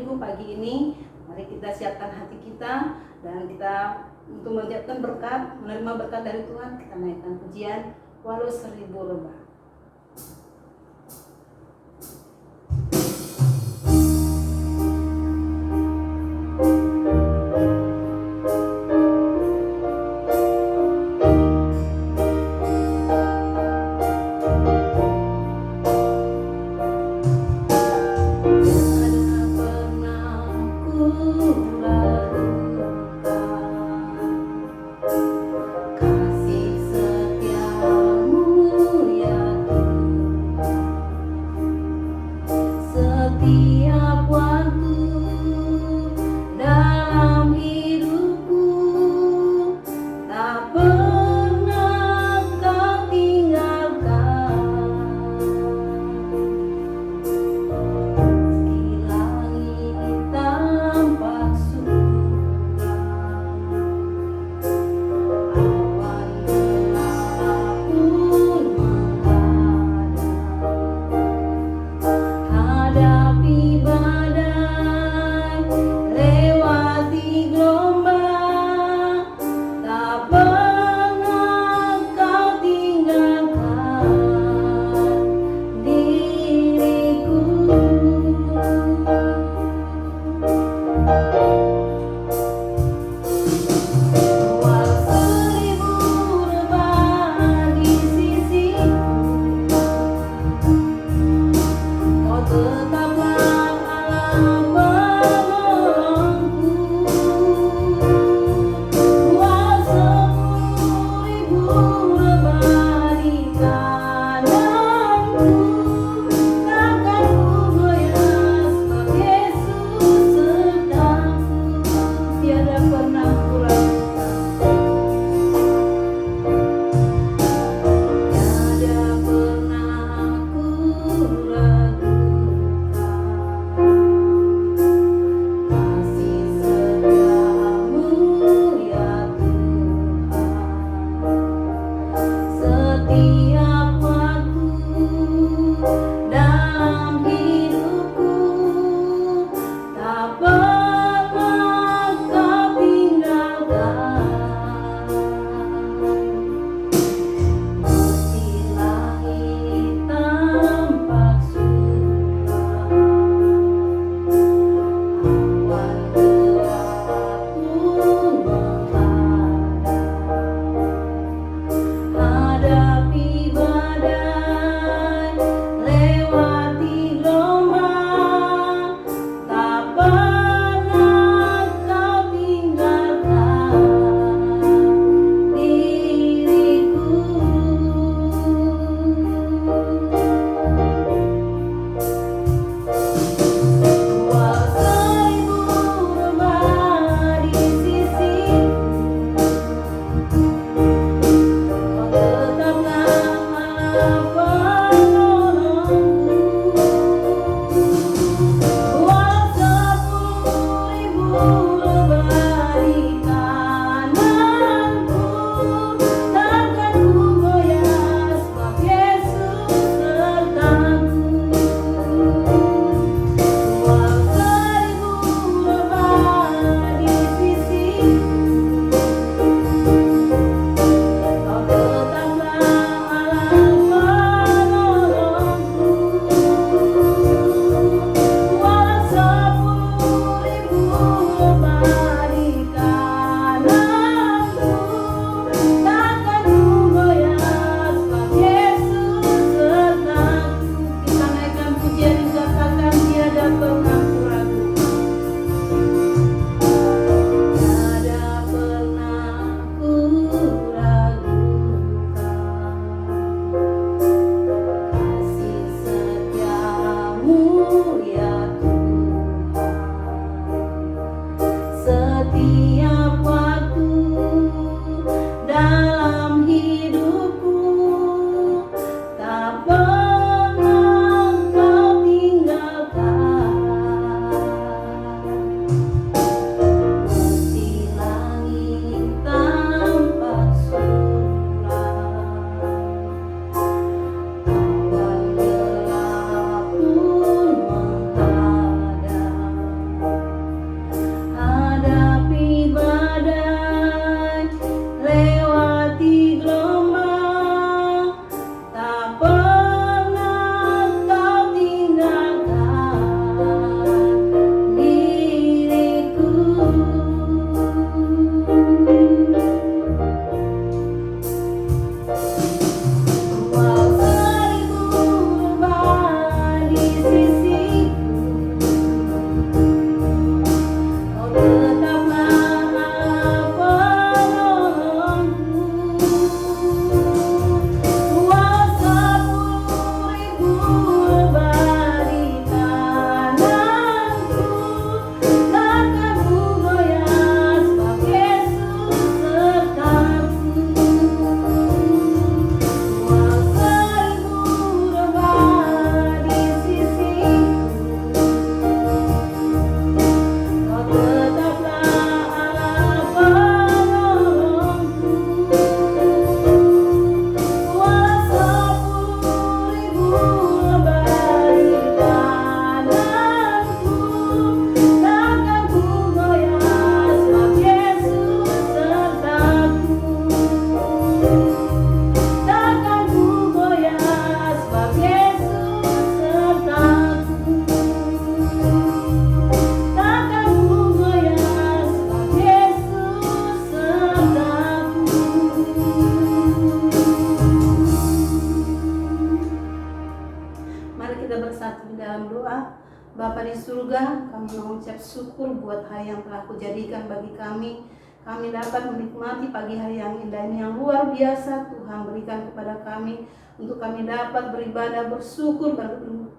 Ibu pagi ini. Mari kita siapkan hati kita dan kita untuk menyiapkan berkat, menerima berkat dari Tuhan. Kita naikkan pujian walau 1000 rebah. surga, kami mengucap syukur buat hari yang telah Kau jadikan bagi kami. Kami dapat menikmati pagi hari yang indah ini yang luar biasa Tuhan berikan kepada kami, untuk kami dapat beribadah, bersyukur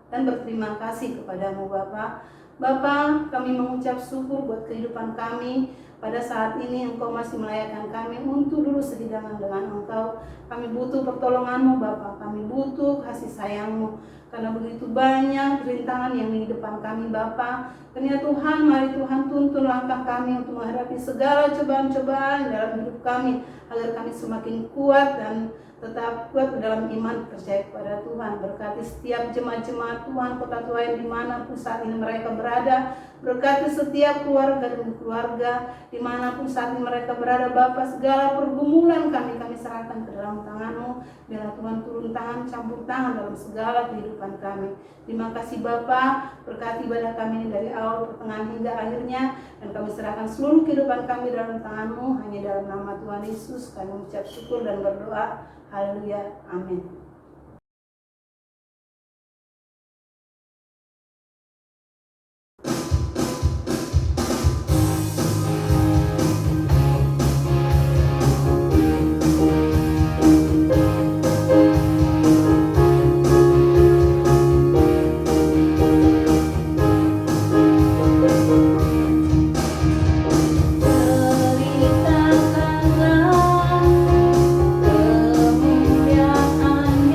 dan berterima kasih kepadamu Bapa. Bapa, kami mengucap syukur buat kehidupan kami. Pada saat ini Engkau masih melayakkan kami untuk dulu sehidangan dengan Engkau. Kami butuh pertolongan-Mu Bapa, kami butuh kasih sayang-Mu, karena begitu banyak rintangan yang di depan kami Bapa. Karena Tuhan, mari Tuhan tuntun langkah kami untuk menghadapi segala cobaan-cobaan dalam hidup kami, agar kami semakin kuat dan tetap kuat dalam iman percaya kepada Tuhan. Berkati setiap jemaat-jemaat Tuhan Kota Tuayan dimanapun saat ini mereka berada. Berkati setiap keluarga demi keluarga dimanapun saat ini mereka berada Bapa. Segala pergumulan kami serahkan ke dalam tangan-Mu. Biarlah Tuhan turun tangan, campur tangan dalam segala kehidupan kami. Terima kasih Bapa, berkati ibadah kami ini dari awal, pertengahan hingga akhirnya, dan kami serahkan seluruh kehidupan kami dalam tangan-Mu. Hanya dalam nama Tuhan Yesus kami mengucap syukur dan berdoa. Haleluya, amin. Ceritakanlah kemuliaan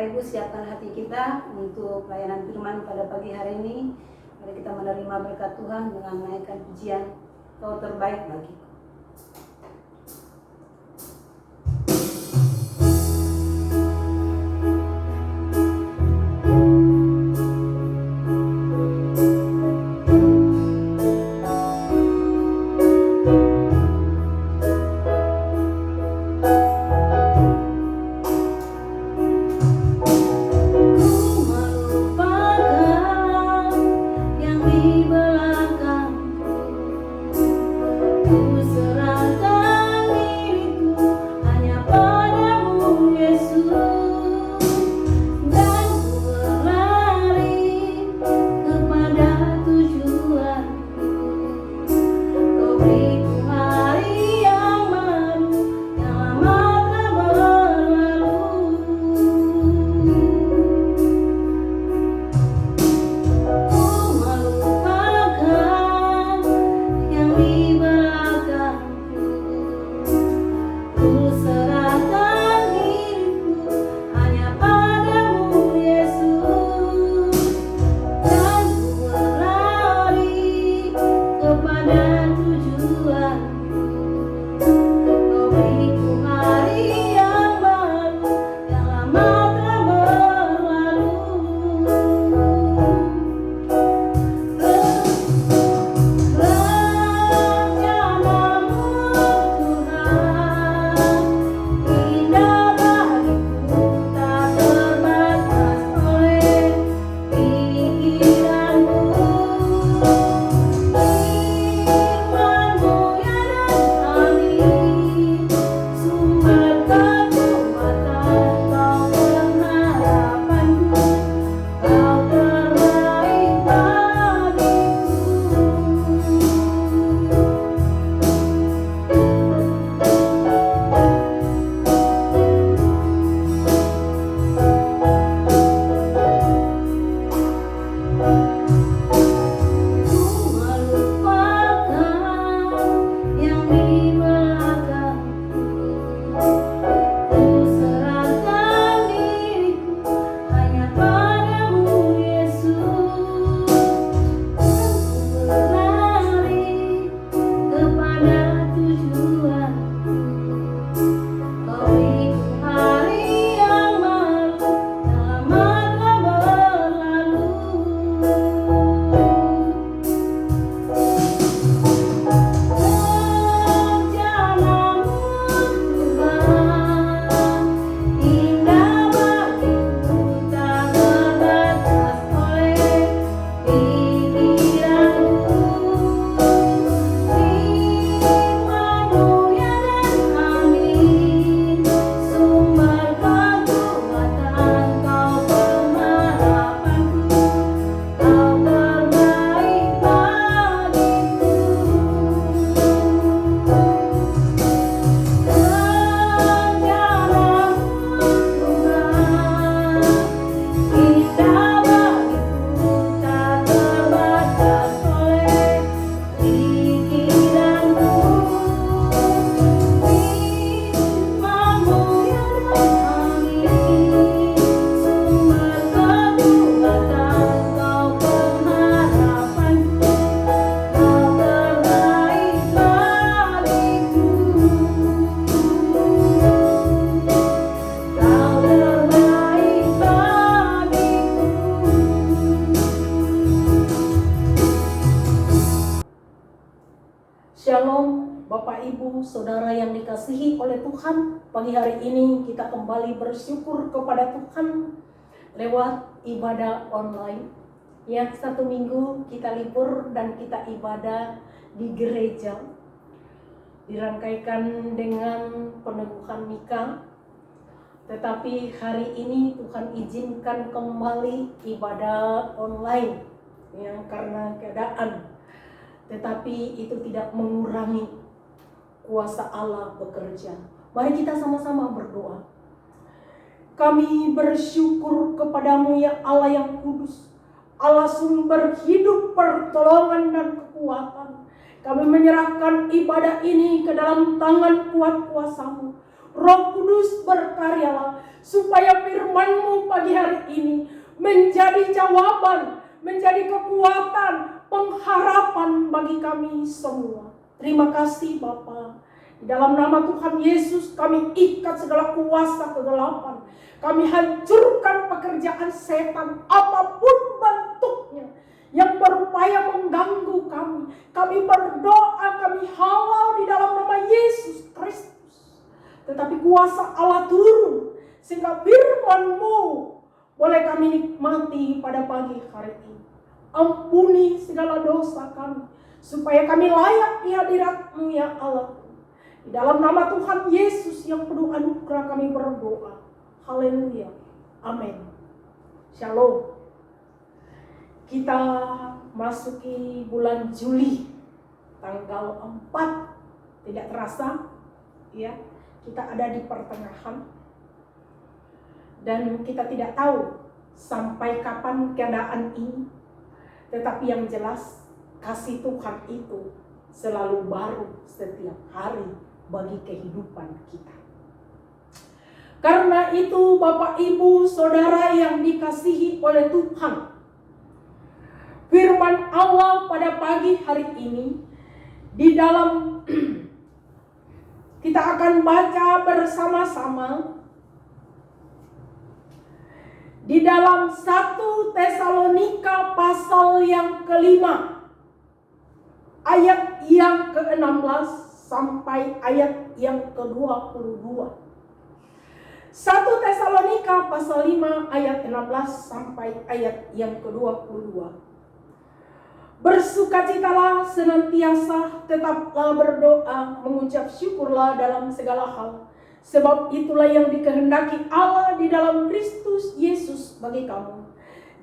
Bapak Ibu siapkan hati kita untuk pelayanan firman pada pagi hari ini. Mari kita menerima berkat Tuhan dengan menaikkan pujian Kau terbaik bagiku. Shalom Bapak Ibu Saudara yang dikasihi oleh Tuhan. Pagi hari ini kita kembali bersyukur kepada Tuhan lewat ibadah online. Yang satu minggu kita libur dan kita ibadah di gereja, dirangkaikan dengan peneguhan nikah. Tetapi hari ini Tuhan izinkan kembali ibadah online yang karena keadaan. Tetapi itu tidak mengurangi kuasa Allah bekerja. Mari kita sama-sama berdoa. Kami bersyukur kepadamu ya Allah yang kudus, Allah sumber hidup, pertolongan dan kekuatan. Kami menyerahkan ibadah ini ke dalam tangan kuat kuasa-Mu. Roh Kudus berkaryalah supaya firman-Mu pagi hari ini menjadi jawaban, menjadi kekuatan, pengharapan bagi kami semua. Terima kasih Bapa. Di dalam nama Tuhan Yesus kami ikat segala kuasa kegelapan. Kami hancurkan pekerjaan setan apapun bentuknya yang berupaya mengganggu kami. Kami berdoa, kami halau di dalam nama Yesus Kristus. Tetapi kuasa Allah turun sehingga firman-Mu boleh kami nikmati pada pagi hari ini. Ampuni segala dosa kami supaya kami layak di hadirat-Mu ya Allah. Di dalam nama Tuhan Yesus yang penuh anugerah kami berdoa. Haleluya. Amin. Shalom. Kita masuki bulan Juli tanggal 4. Tidak terasa ya, kita ada di pertengahan. Dan kita tidak tahu sampai kapan keadaan ini. Tetapi yang jelas kasih Tuhan itu selalu baru setiap hari bagi kehidupan kita. Karena itu Bapak Ibu Saudara yang dikasihi oleh Tuhan, firman Allah pada pagi hari ini di dalam kita akan baca bersama-sama di dalam 1 Tesalonika pasal yang ke-5 ayat yang ke-16 sampai ayat yang ke-22. 1 Tesalonika pasal 5 ayat 16 sampai ayat yang ke-22. Bersukacitalah senantiasa, tetaplah berdoa, mengucap syukurlah dalam segala hal. Sebab itulah yang dikehendaki Allah di dalam Kristus Yesus bagi kamu.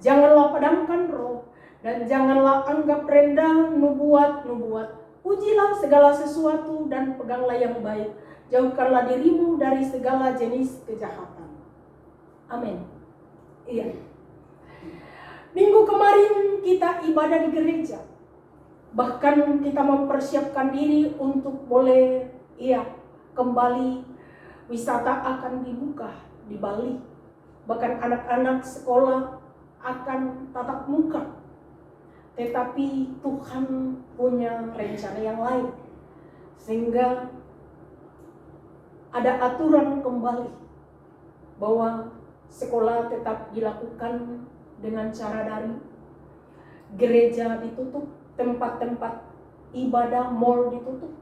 Janganlah padamkan roh, dan janganlah anggap rendah nubuat-nubuat. Ujilah segala sesuatu dan peganglah yang baik. Jauhkanlah dirimu dari segala jenis kejahatan. Amin. Iya. Minggu kemarin kita ibadah di gereja. Bahkan kita mempersiapkan diri untuk boleh kembali. Wisata akan dibuka di Bali. Bahkan anak-anak sekolah akan tatap muka. Tetapi Tuhan punya rencana yang lain. Sehingga ada aturan kembali bahwa sekolah tetap dilakukan dengan cara daring. Gereja ditutup, tempat-tempat ibadah, mal ditutup.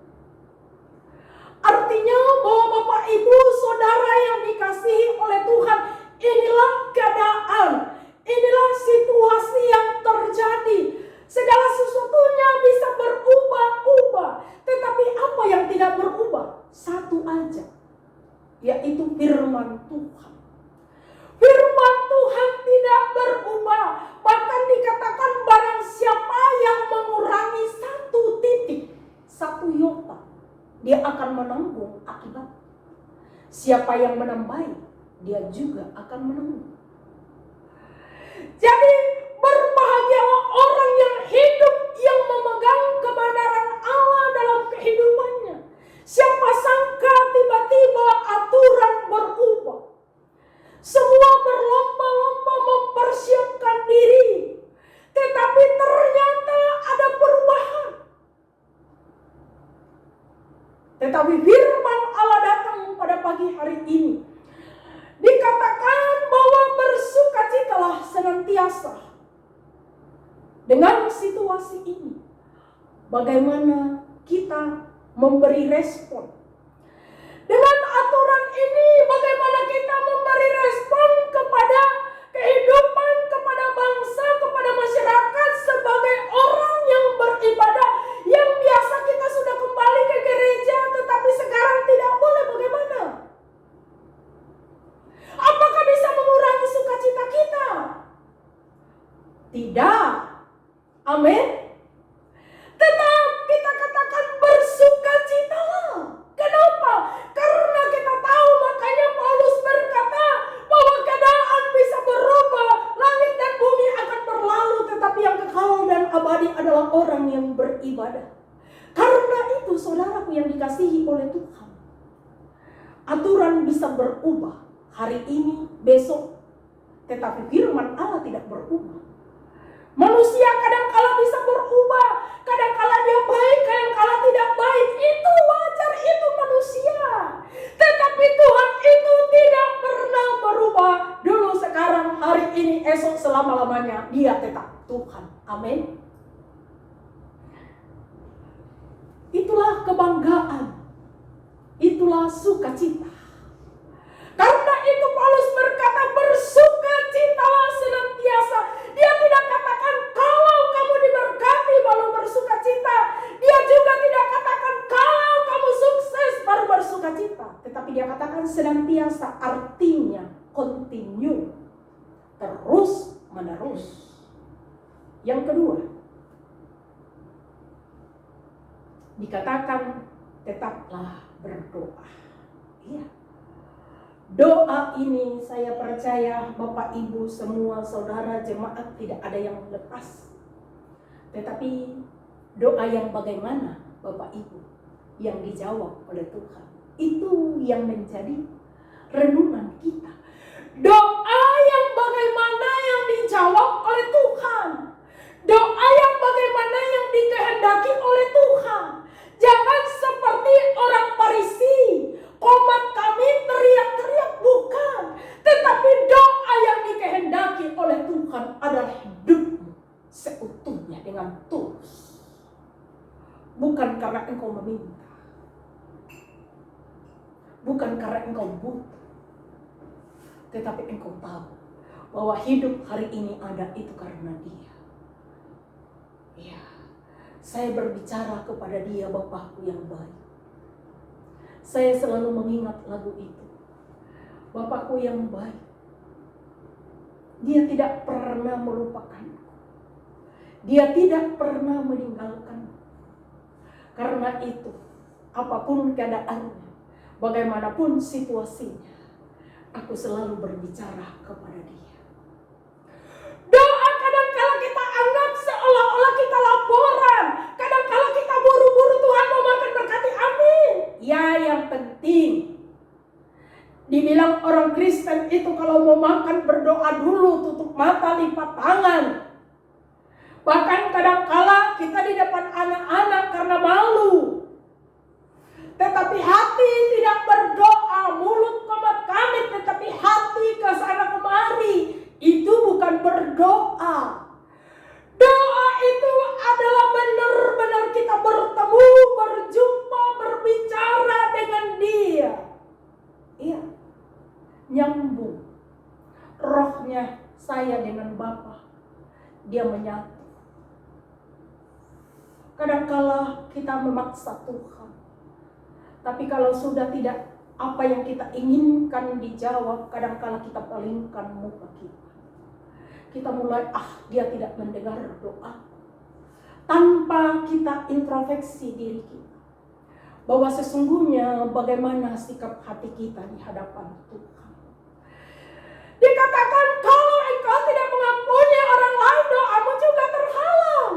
Artinya bahwa Bapak Ibu Saudara yang dikasihi oleh Tuhan, inilah keadaan, inilah situasi yang terjadi. Segala sesuatunya bisa berubah-ubah, tetapi apa yang tidak berubah? Satu aja, yaitu firman Tuhan. Firman Tuhan tidak berubah. Bahkan dikatakan barang siapa yang mengurangi satu titik, satu iota, dia akan menanggung akibat. Siapa yang menambahi, dia juga akan menanggung. Jadi berbahagialah orang yang hidup, yang memegang kebenaran Allah dalam kehidupannya. Siapa sangka tiba-tiba aturan berubah. Semua berlomba-lomba mempersiapkan diri, tetapi ternyata ada perubahan. Tetapi firman Allah datang pada pagi hari ini. Dikatakan bahwa bersukacitalah senantiasa. Dengan situasi ini, bagaimana kita memberi respon? Dengan aturan ini, bagaimana kita memberi respon kepada kehidupan, kepada bangsa, kepada masyarakat sebagai orang yang beribadah, yang biasa kita sudah kembali ke gereja, tetapi sekarang tidak boleh, bagaimana? Apakah bisa mengurangi sukacita kita? Tidak. Amin. Tetap kita katakan bersukacitalah. Kenapa? Karena kita tahu, makanya Paulus berkata bahwa keadaan bisa berubah, langit dan bumi akan berlalu, tetapi yang kekal dan abadi adalah orang yang beribadah. Karena itu saudaraku yang dikasihi oleh Tuhan, Aturan bisa berubah hari ini, besok, tetapi firman Allah tidak berubah. Manusia kadang-kala bisa berubah, kadang-kala dia baik, kadang-kala tidak baik. Itu wajar, itu manusia. Tetapi Tuhan itu tidak pernah berubah. Dulu, sekarang, hari ini, esok, selama-lamanya. Dia tetap Tuhan. Amin. Itulah kebanggaan. Itulah sukacita. Karena itu Paulus berkata, bersukacitalah senantiasa. Dia tidak katakan kalau kamu diberkati baru bersukacita. Dia juga tidak katakan kalau kamu sukses baru bersukacita. Tetapi dia katakan senantiasa, artinya continue, terus menerus. Yang kedua, dikatakan tetaplah berdoa. Iya. Doa ini saya percaya Bapak Ibu semua saudara jemaat tidak ada yang lepas. Tetapi doa yang bagaimana Bapak Ibu yang dijawab oleh Tuhan, itu yang menjadi renungan kita. Doa yang bagaimana yang dijawab oleh Tuhan. Doa yang bagaimana yang dikehendaki oleh Tuhan. Jangan seperti orang Farisi, komat kami teriak-teriak, bukan. Tetapi doa yang dikehendaki oleh Tuhan adalah hidupmu seutuhnya dengan tulus. Bukan karena engkau meminta, bukan karena engkau butuh, tetapi engkau tahu bahwa hidup hari ini ada itu karena Dia. Ya, saya berbicara kepada Dia, Bapakku yang baik. Saya selalu mengingat lagu itu. Bapakku yang baik. Dia tidak pernah melupakanku. Dia tidak pernah meninggalkanku. Karena itu, apapun keadaannya, bagaimanapun situasinya, aku selalu berbicara kepada Dia. Doa kadang-kala kita anggap seolah-olah kita laporan. Kadang-kala kita buru-buru, Tuhan mau makan berkati, amin. Ya, yang penting dibilang orang Kristen itu kalau mau makan berdoa dulu, tutup mata, lipat tangan. Bahkan kadang-kala kita di depan anak-anak karena malu. Tetapi hati tidak berdoa, mulut komat kamit, tetapi hati ke sana kemari. Itu bukan berdoa. Doa itu adalah benar-benar kita bertemu, berjumpa, berbicara dengan Dia. Iya, nyambung. Rohnya saya dengan Bapa, Dia menyatu. Kadangkala kita memaksa Tuhan. Tapi kalau sudah tidak apa yang kita inginkan dijawab, kadangkala kita palingkan muka kita. Kita mulai, Dia tidak mendengar doa. Tanpa kita introspeksi diri kita. Bahwa sesungguhnya bagaimana sikap hati kita di hadapan Tuhan. Dikatakan kalau engkau tidak mengampuni orang lain, doamu juga terhalang.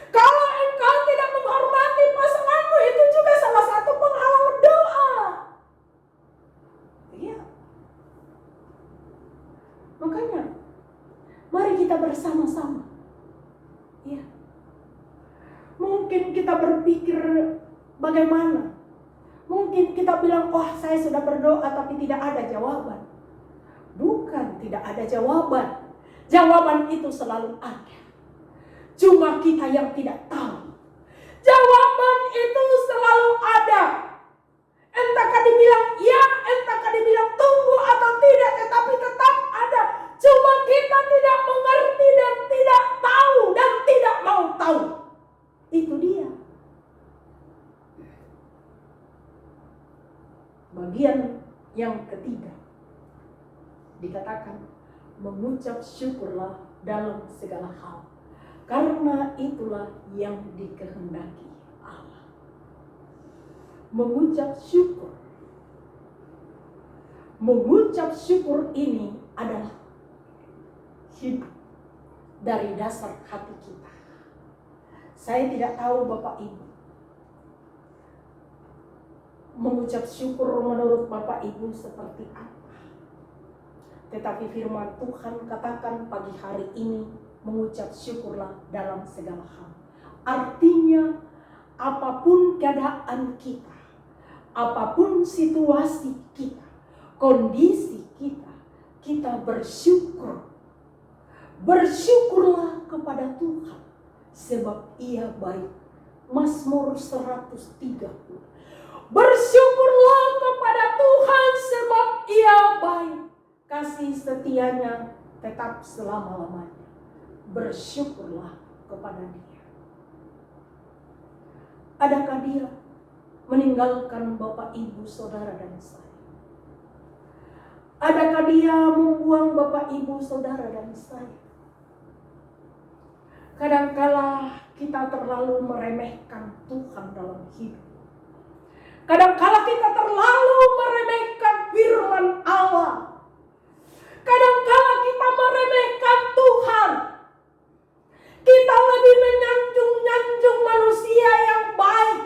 Kalau engkau tidak menghormati pasanganmu, itu juga salah satu penghalang doa. Iya. Makanya, mari kita bersama-sama. Iya. Mungkin kita berpikir bagaimana? Mungkin kita bilang, saya sudah berdoa tapi tidak ada jawaban. Bukan tidak ada jawaban. Jawaban itu selalu ada. Cuma kita yang tidak tahu. Jawaban itu selalu ada. Entahkah dibilang ya, entahkah dibilang tunggu atau tidak, tetapi tetap ada. Cuma kita tidak mengerti dan tidak tahu dan tidak mau tahu. Itu dia. Bagian yang ketiga dikatakan mengucap syukurlah dalam segala hal. Karena itulah yang dikehendaki Allah. Mengucap syukur. Mengucap syukur ini adalah hidup dari dasar hati kita. Saya tidak tahu Bapak Ibu. mengucap syukur menurut Bapak Ibu seperti apa. Tetapi firman Tuhan katakan pagi hari ini, mengucap syukurlah dalam segala hal. Artinya apapun keadaan kita, apapun situasi kita, kondisi kita, kita bersyukur. Bersyukurlah kepada Tuhan sebab Ia baik. Mazmur 130. Bersyukurlah kepada Tuhan sebab Ia baik. Kasih setianya tetap selama-lamanya. Bersyukurlah kepada Dia. Adakah Dia meninggalkan Bapak, Ibu, Saudara dan saya? Adakah Dia membuang Bapak, Ibu, Saudara dan saya? Kadangkala kita terlalu meremehkan Tuhan dalam hidup. Kadangkala kita terlalu meremehkan firman Allah. Kadangkala kita meremehkan Tuhan. Kita lebih menyanjung-nyanjung manusia yang baik.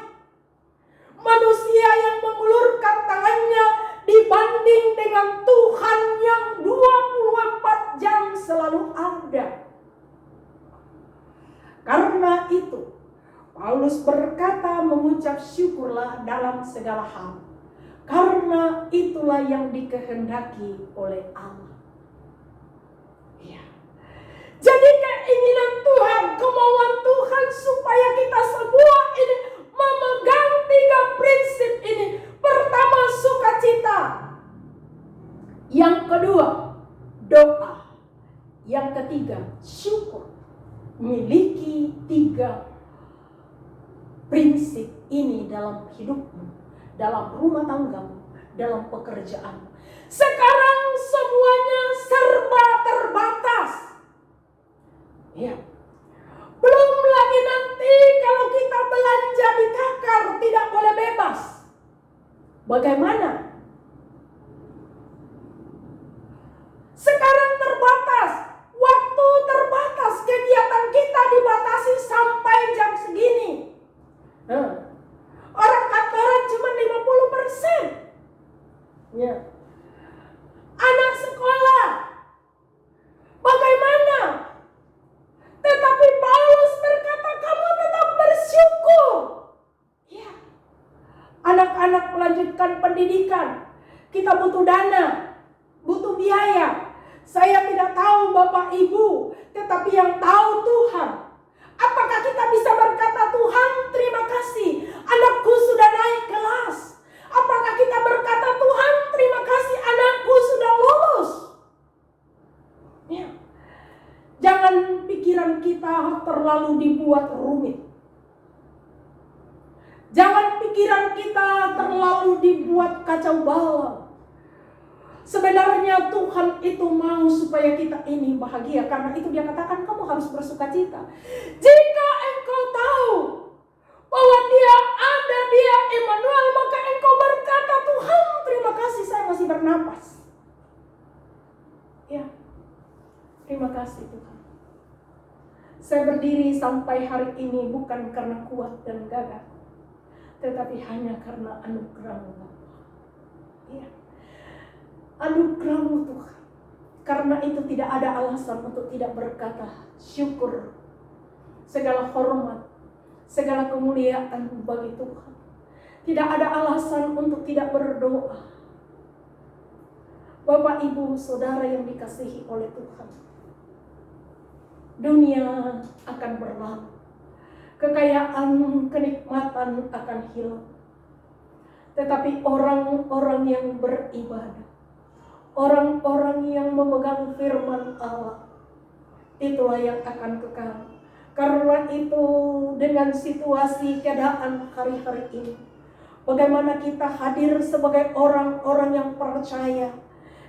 Manusia yang mengulurkan tangannya dibanding dengan Tuhan yang 24 jam selalu ada. Karena itu, Paulus berkata mengucap syukurlah dalam segala hal. Karena itulah yang dikehendaki oleh Allah. Ya. Jadi keinginan Tuhan, kemauan Tuhan supaya kita semua ini memegang 3 prinsip ini. Pertama, sukacita. Yang kedua, doa. Yang ketiga, syukur. Miliki 3 prinsip ini dalam hidupmu, dalam rumah tanggamu, dalam pekerjaanmu. Sekarang semuanya serba terbatas. Ya. Belum lagi nanti kalau kita belanja di takar tidak boleh bebas. Bagaimana? Sekarang terbatas, waktu terbatas, kegiatan kita dibatasi sampai jam segini. Orang kantoran cuma 50%. Ya. Anak sekolah, bagaimana? Tetapi Paulus berkata, kamu tetap bersyukur. Ya. Anak-anak melanjutkan pendidikan, kita butuh dana, butuh biaya. Saya tidak tahu Bapak Ibu, tetapi yang tahu Tuhan. Apakah kita bisa berkata, Tuhan terima kasih, anakku sudah naik kelas? Apakah kita berkata, Tuhan terima kasih, anakku sudah lulus? Ya. Jangan pikiran kita terlalu dibuat rumit. Jangan pikiran kita terlalu dibuat kacau balau. Sebenarnya Tuhan itu mau supaya kita ini bahagia. Karena itu dia katakan kamu harus bersukacita. Jika engkau tahu bahwa dia ada, dia Immanuel, maka engkau berkata, Tuhan terima kasih saya masih bernapas. Ya, terima kasih Tuhan. Saya berdiri sampai hari ini bukan karena kuat dan gagah, tetapi hanya karena anugerah-Mu Bapa. Ya. Anugerah-Mu Tuhan. Karena itu tidak ada alasan untuk tidak berkata syukur. Segala hormat, segala kemuliaan bagi Tuhan. Tidak ada alasan untuk tidak berdoa. Bapak, Ibu, Saudara yang dikasihi oleh Tuhan. Dunia akan berlalu. Kekayaan, kenikmatan akan hilang. Tetapi orang-orang yang beribadah, orang-orang yang memegang firman Allah, itulah yang akan kekal. Karena itu dengan situasi keadaan hari-hari ini, bagaimana kita hadir sebagai orang-orang yang percaya.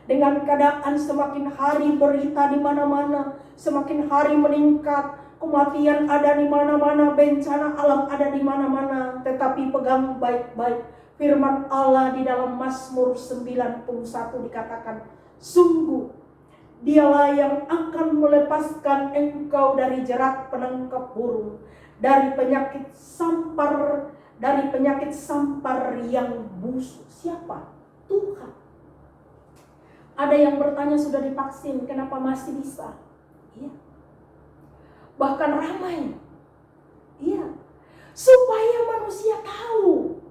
Dengan keadaan semakin hari berita di mana-mana, semakin hari meningkat, kematian ada di mana-mana, bencana alam ada di mana-mana, tetapi pegang baik-baik firman Allah di dalam Mazmur 91 dikatakan, sungguh dialah yang akan melepaskan engkau dari jerat penangkap burung, dari penyakit sampar dari penyakit sampar yang busuk. Siapa? Tuhan. Ada yang bertanya, sudah divaksin, kenapa masih bisa? Iya. Bahkan ramai. Iya. Supaya manusia tahu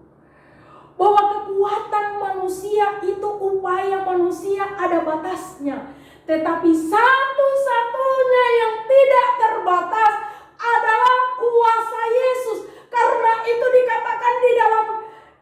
bahwa kekuatan manusia itu, upaya manusia ada batasnya. Tetapi satu-satunya yang tidak terbatas adalah kuasa Yesus. Karena itu dikatakan di dalam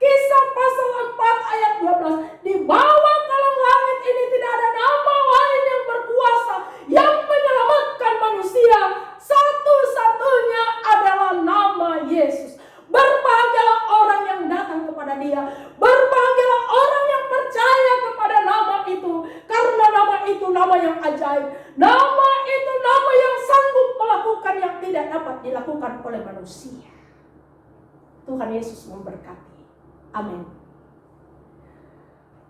Kisah pasal 4 ayat 12. Di bawah kolong langit ini tidak ada nama lain yang berkuasa yang menyelamatkan manusia. Satu-satunya adalah nama Yesus. Berbahagialah orang yang datang kepada Dia. Berbahagialah orang yang percaya kepada nama itu. Karena nama itu nama yang ajaib. Nama itu nama yang sanggup melakukan yang tidak dapat dilakukan oleh manusia. Tuhan Yesus memberkati. Amin.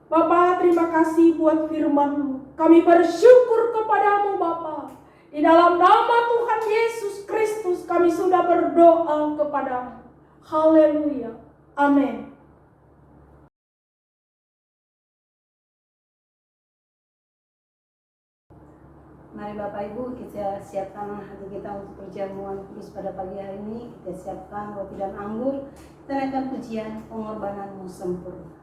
Bapa, terima kasih buat firman-Mu. Kami bersyukur kepadamu Bapa. Di dalam nama Tuhan Yesus Kristus kami sudah berdoa kepadamu. Haleluya. Amin. Mari Bapak Ibu kita siapkan hati kita untuk perjamuan kudus pada pagi hari ini. Kita siapkan roti dan anggur. Kita naikkan pujian pengorbananmu sempurna.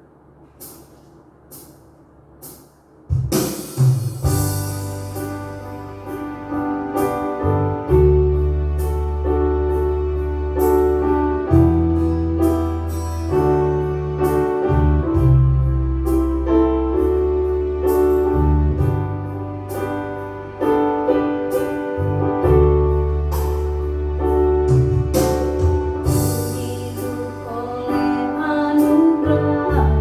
Hidup oleh anugerah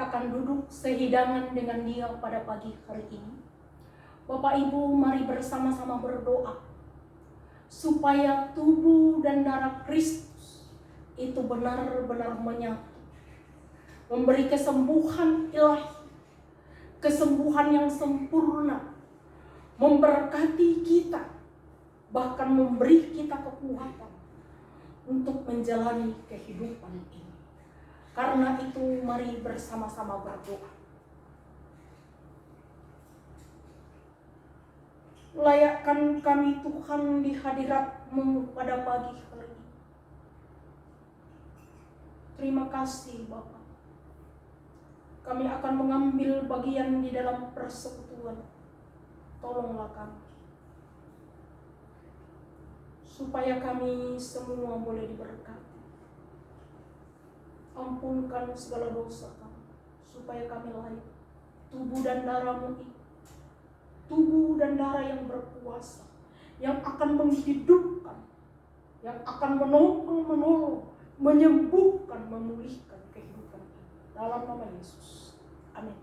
akan duduk sehidangan dengan Dia pada pagi hari ini. Bapak Ibu, mari bersama-sama berdoa supaya tubuh dan darah Kristus itu benar-benar menyatu, memberi kesembuhan ilahi, kesembuhan yang sempurna, memberkati kita, bahkan memberi kita kekuatan untuk menjalani kehidupan ini. Karena itu mari bersama-sama berdoa. Layakkan kami Tuhan di hadirat-Mu pada pagi hari ini. Terima kasih Bapa. Kami akan mengambil bagian di dalam persekutuan. Tolonglah kami, supaya kami semua boleh diberkati. Ampunkan segala dosa kami, supaya kami layak tubuh dan darah-Mu itu, tubuh dan darah yang berkuasa, yang akan menghidupkan, yang akan menolong, menyembuhkan, memulihkan kehidupan ini. Dalam nama Yesus, amin.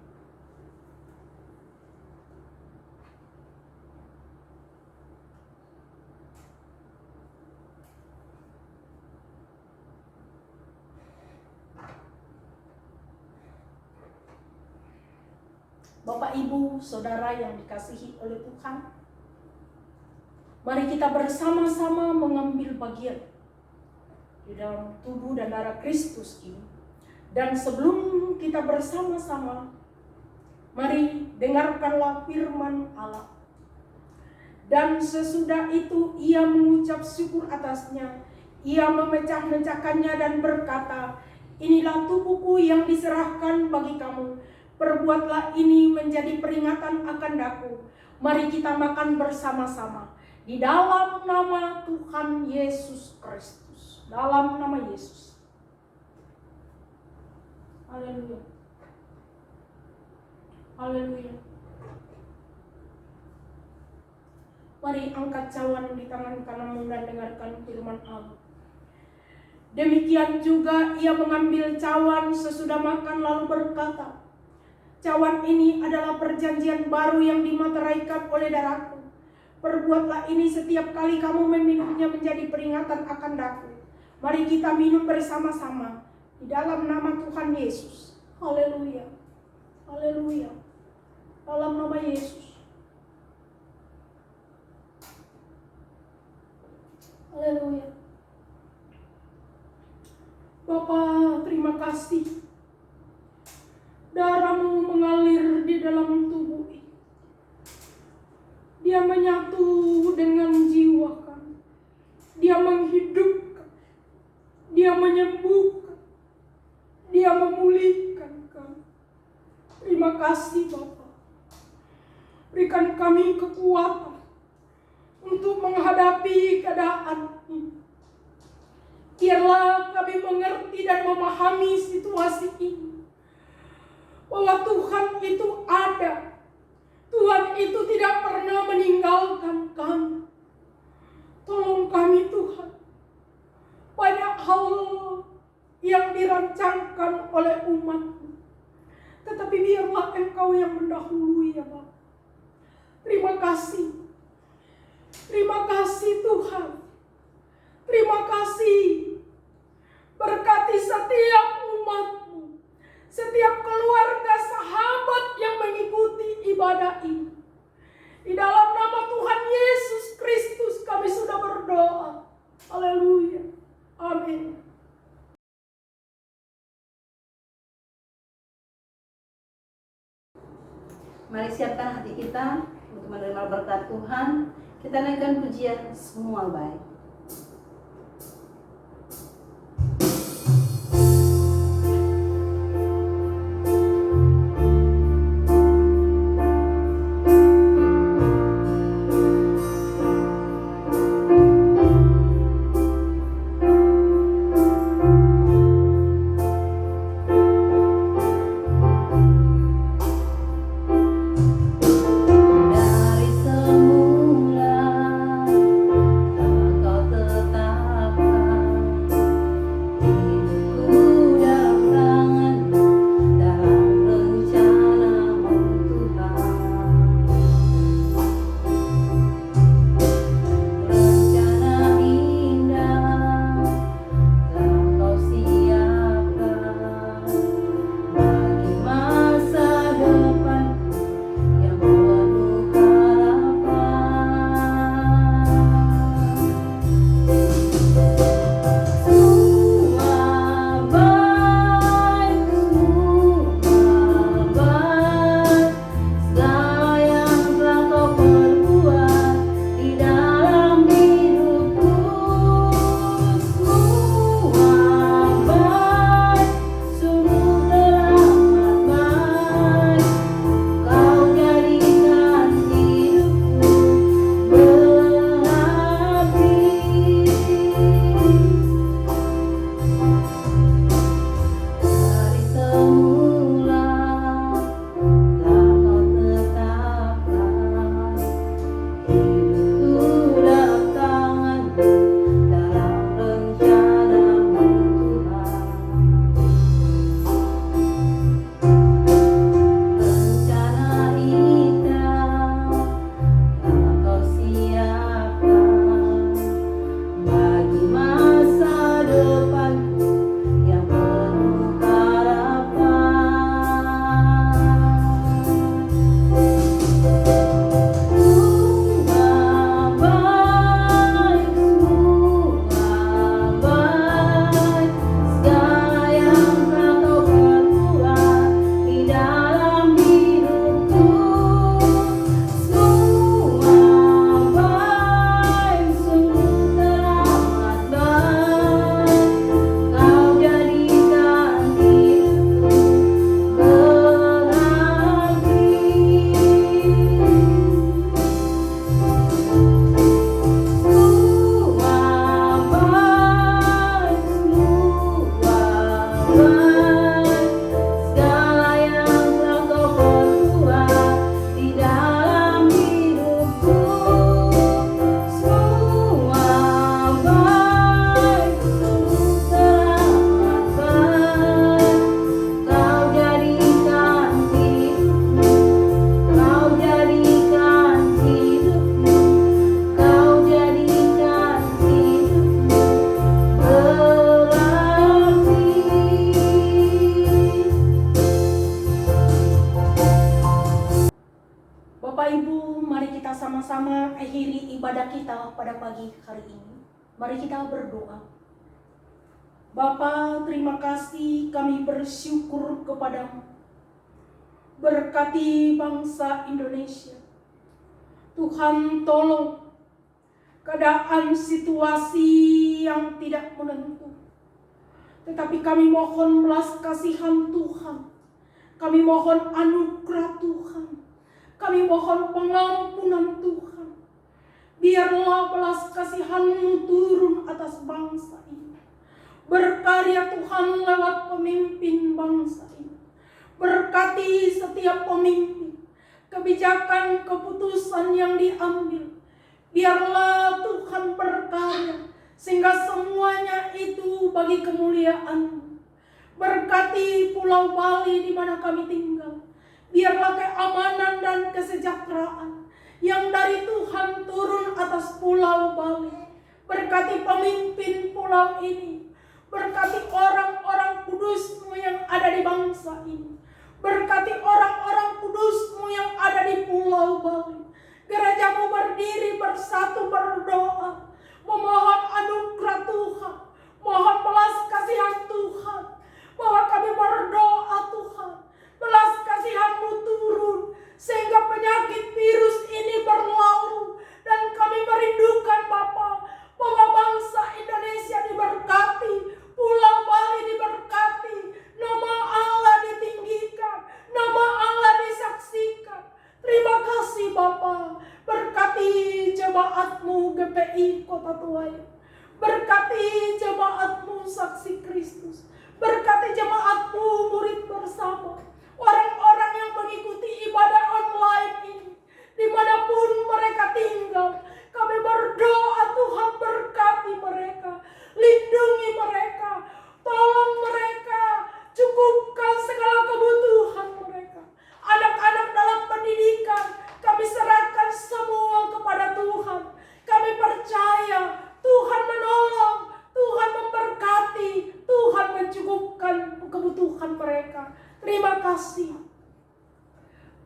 Bapak, Ibu, Saudara yang dikasihi oleh Tuhan, mari kita bersama-sama mengambil bagian di dalam tubuh dan darah Kristus ini. Dan sebelum kita bersama-sama, mari dengarkanlah firman Allah. Dan sesudah itu ia mengucap syukur atasnya, ia memecah-mecahkannya dan berkata, "Inilah tubuhku yang diserahkan bagi kamu. Perbuatlah ini menjadi peringatan akan daku." Mari kita makan bersama-sama di dalam nama Tuhan Yesus Kristus. Dalam nama Yesus. Haleluya. Haleluya. Mari angkat cawan di tangan kananmu dan dengarkan firman Allah. Demikian juga ia mengambil cawan sesudah makan lalu berkata, "Cawan ini adalah perjanjian baru yang dimateraikan oleh darahku. Perbuatlah ini setiap kali kamu meminumnya menjadi peringatan akan daku." Mari kita minum bersama-sama di dalam nama Tuhan Yesus. Haleluya. Haleluya. Dalam nama Yesus. Haleluya. Bapa, terima kasih. Darah-Mu mengalir di dalam tubuh ini. Dia menyatu dengan jiwa kami. Dia menghidupkan. Dia menyembuhkan. Dia memulihkan kami. Terima kasih Bapa. Berikan kami kekuatan untuk menghadapi keadaan ini. Biarlah kami mengerti dan memahami situasi ini, bahwa Tuhan itu ada. Tuhan itu tidak pernah meninggalkan kami. Tolong kami Tuhan. Banyak hal yang dirancangkan oleh umat-Mu, tetapi biarlah Engkau yang mendahului ya Bapa. Terima kasih. Terima kasih Tuhan. Terima kasih. Berkati setiap umat-Mu, setiap keluarga sahabat yang mengikuti ibadah ini. Di dalam nama Tuhan Yesus Kristus kami sudah berdoa. Haleluya. Amin. Mari siapkan hati kita untuk menerima berkat Tuhan. Kita naikkan pujian Semua Baik. Dari semula sama-sama akhiri ibadah kita pada pagi hari ini. Mari kita berdoa. Bapa, terima kasih, kami bersyukur kepadamu. Berkati bangsa Indonesia. Tuhan, tolong keadaan situasi yang tidak menentu. Tetapi kami mohon belas kasihan Tuhan. Kami mohon anugerah Tuhan. Kami mohon pengampunan Tuhan. Biarlah belas kasihan-Mu turun atas bangsa ini. Berkarya Tuhan lewat pemimpin bangsa ini. Berkati setiap pemimpin. Kebijakan keputusan yang diambil. Biarlah Tuhan berkarya. Sehingga semuanya itu bagi kemuliaan-Mu. Berkati Pulau Bali di mana kami tinggal. Biarlah keamanan dan kesejahteraan yang dari Tuhan turun atas Pulau Bali. Berkati pemimpin pulau ini. Berkati orang-orang kudus-Mu yang ada di bangsa ini. Berkati orang-orang kudus-Mu yang ada di Pulau Bali. Gereja-Mu berdiri bersatu berdoa. Memohon anugerah Tuhan. Mohon belas kasihan Tuhan. Bahwa kami berdoa Tuhan. Belas kasihan-Mu turun. Sehingga penyakit virus ini berlalu. Dan kami merindukan Bapa. Bahwa bangsa Indonesia diberkati. Pulau Bali diberkati. Nama Allah ditinggikan. Nama Allah disaksikan. Terima kasih Bapa. Berkati jemaat-Mu GPI Kota Tuayan. Berkati jemaat-Mu Saksi Kristus. Berkati jemaat-Mu murid bersama. Orang-orang yang mengikuti ibadah online ini. Dimanapun mereka tinggal. Kami berdoa Tuhan berkati mereka. Lindungi mereka. Tolong mereka. Cukupkan segala kebutuhan mereka. Anak-anak dalam pendidikan. Kami serahkan semua kepada Tuhan. Kami percaya Tuhan menolong. Tuhan memberkati. Tuhan mencukupkan kebutuhan mereka. Terima kasih.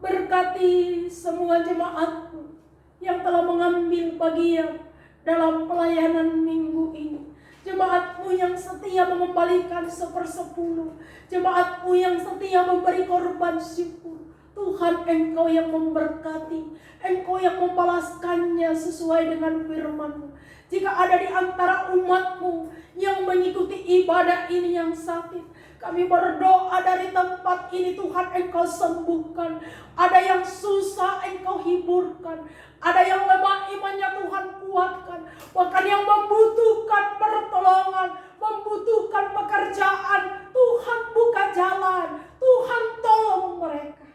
Berkati semua jemaat-Mu yang telah mengambil bagian dalam pelayanan minggu ini. Jemaat-Mu yang setia mengembalikan 1/10. Jemaat-Mu yang setia memberi korban syukur. Tuhan, Engkau yang memberkati. Engkau yang membalaskannya sesuai dengan firman-Mu. Jika ada di antara umat-Mu yang mengikuti ibadah ini yang sakit, kami berdoa dari tempat ini Tuhan Engkau sembuhkan. Ada yang susah Engkau hiburkan. Ada yang lemah imannya Tuhan kuatkan. Bahkan yang membutuhkan pertolongan, membutuhkan pekerjaan, Tuhan buka jalan. Tuhan tolong mereka.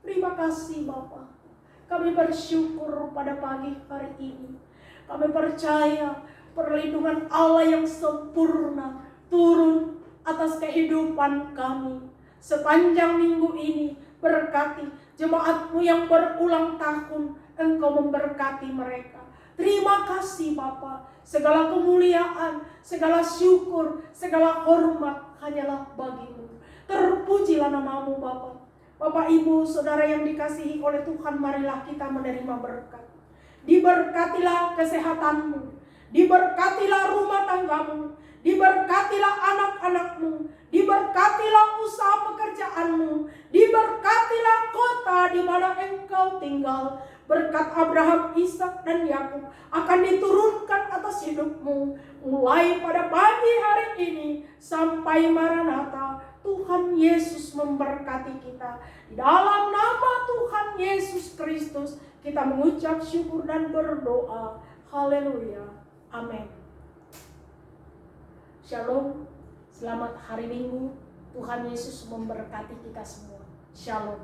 Terima kasih Bapa. Kami bersyukur pada pagi hari ini. Kami percaya perlindungan Allah yang sempurna turun atas kehidupan kami. Sepanjang minggu ini berkati jemaat-Mu yang berulang tahun. Engkau memberkati mereka. Terima kasih Bapa. Segala kemuliaan, segala syukur, segala hormat hanyalah bagi-Mu. Terpujilah nama-Mu Bapa. Bapak, Ibu, Saudara yang dikasihi oleh Tuhan, marilah kita menerima berkat. Diberkatilah kesehatan-Mu. Diberkatilah rumah tangga-Mu. Diberkatilah anak-anak-Mu. Diberkatilah usaha pekerjaan-Mu. Diberkatilah kota di mana Engkau tinggal. Berkat Abraham, Ishak dan Yakub akan diturunkan atas hidup-Mu. Mulai pada pagi hari ini sampai Maranatha. Tuhan Yesus memberkati kita. Di dalam nama Tuhan Yesus Kristus kita mengucap syukur dan berdoa. Haleluya. Amin. Shalom. Selamat hari Minggu. Tuhan Yesus memberkati kita semua. Shalom.